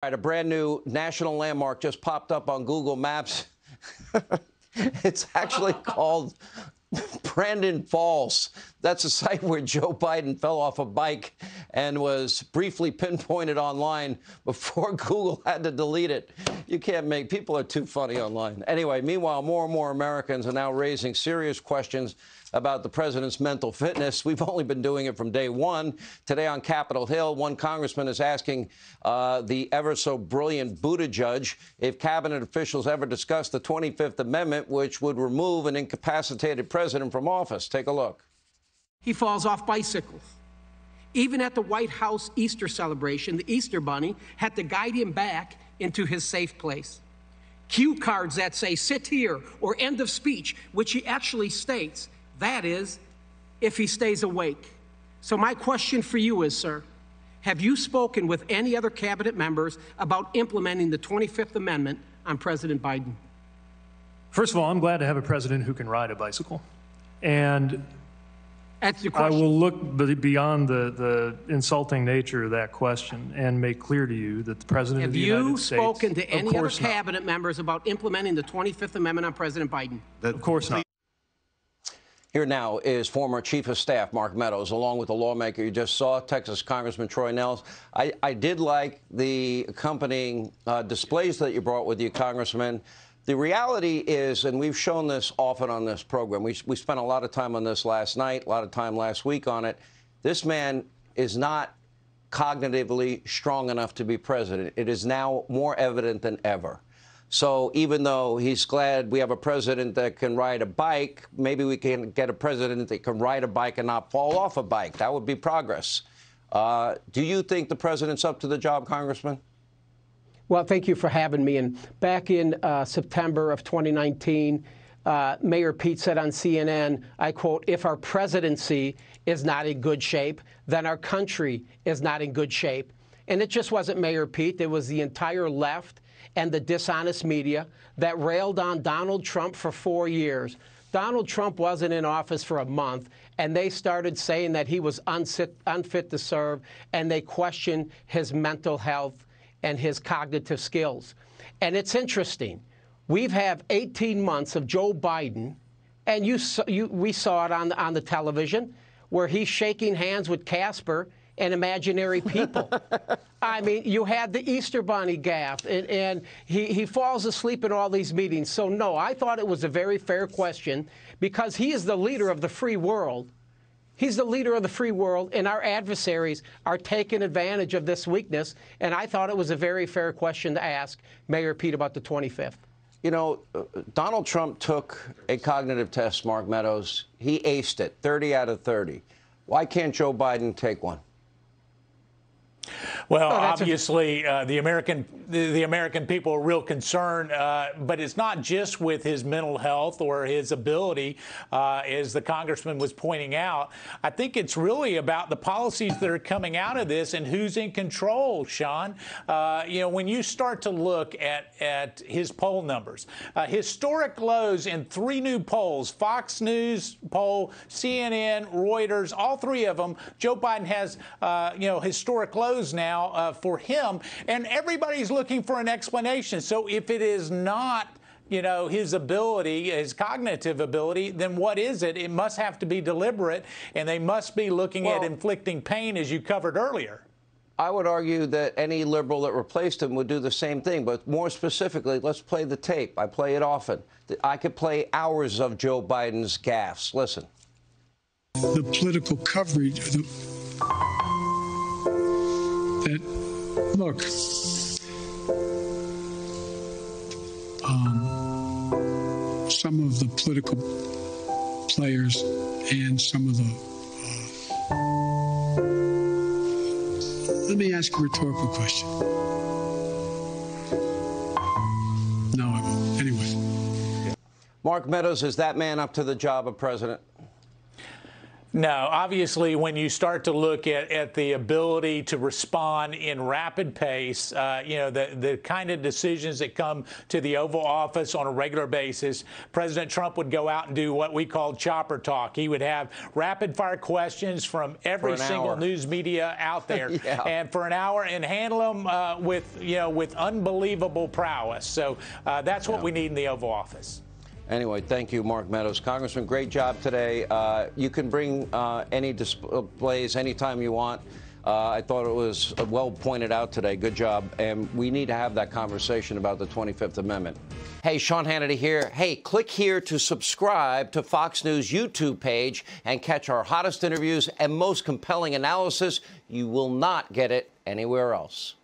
All right, a brand new national landmark just popped up on Google Maps. It's actually called Brandon Falls. That's a site where Joe Biden fell off a bike and was briefly pinpointed online before Google had to delete it. You can't make, people are too funny online. Anyway, meanwhile, more and more Americans are now raising serious questions about the president's mental fitness. We've only been doing it from day one. Today on Capitol Hill, one congressman is asking the ever so brilliant Buttigieg if cabinet officials ever discussed the 25th Amendment, which would remove an incapacitated president from office. Take a look. He falls off bicycles. Even at the White House Easter celebration, the Easter Bunny had to guide him back into his safe place. Cue cards that say, "sit here," or "end of speech," which he actually states. That is, if he stays awake. So my question for you is, sir, have you spoken with any other cabinet members about implementing the 25th Amendment on President Biden? First of all, I'm glad to have a president who can ride a bicycle. And that's the I question. will look beyond the insulting nature of that question and make clear to you that the president of the United States... Have you spoken to any other cabinet members about implementing the 25th Amendment on President Biden? Of course not. Here now is former Chief of Staff Mark Meadows, along with the lawmaker you just saw, Texas Congressman Troy Nehls. I did like the accompanying displays that you brought with you, Congressman. The reality is, and we've shown this often on this program, we spent a lot of time on this last night, a lot of time last week on it. This man is not cognitively strong enough to be president. It is now more evident than ever. So even though he's glad we have a president that can ride a bike, maybe we can get a president that can ride a bike and not fall off a bike. That would be progress. Do you think the president's up to the job, Congressman? Well, thank you for having me. And back in September of 2019, Mayor Pete said on CNN, I quote, "If our presidency is not in good shape, then our country is not in good shape." And it just wasn't Mayor Pete. It was the entire left and the dishonest media that railed on Donald Trump for 4 years. Donald Trump wasn't in office for a month, and they started saying that he was unfit to serve, and they questioned his mental health and his cognitive skills. And it's interesting. We've had 18 months of Joe Biden, and we saw it on the television, where he's shaking hands with Casper and imaginary people. I mean, you had the Easter Bunny gaffe, and he falls asleep in all these meetings. So, no, I thought it was a very fair question because he is the leader of the free world. He's the leader of the free world, and our adversaries are taking advantage of this weakness, and I thought it was a very fair question to ask Mayor Pete about the 25th. You know, Donald Trump took a cognitive test, Mark Meadows. He aced it, 30 out of 30. Why can't Joe Biden take one? Well, obviously, the American people are real concerned, but it's not just with his mental health or his ability, as the congressman was pointing out. I think it's really about the policies that are coming out of this and who's in control, Sean. You know, when you start to look at his poll numbers, historic lows in 3 new polls, Fox News poll, CNN, Reuters, all 3 of them, Joe Biden has, you know, historic lows now for him, and everybody's looking for an explanation. So if it is not, you know, his ability, his cognitive ability, then what is it? It must have to be deliberate, and they must be looking at inflicting pain, as you covered earlier. I would argue that any liberal that replaced him would do the same thing. But more specifically, let's play the tape. I play it often. I could play hours of Joe Biden's gaffes. Listen. The political coverage, look, some of the political players and some of the, let me ask a rhetorical question. No, I won't. Anyway. Mark Meadows, is that man up to the job of president? No, obviously, when you start to look at the ability to respond in rapid pace, the kind of decisions that come to the Oval Office on a regular basis, President Trump would go out and do what we call chopper talk. He would have rapid-fire questions from every single news media out there, yeah, and for an hour, and handle them with unbelievable prowess. So that's what we need in the Oval Office. Anyway, thank you, Mark Meadows. Congressman, great job today. You can bring any displays anytime you want. I thought it was well pointed out today. Good job. And we need to have that conversation about the 25th Amendment. Hey, Sean Hannity here. Hey, click here to subscribe to Fox News YouTube page and catch our hottest interviews and most compelling analysis. You will not get it anywhere else.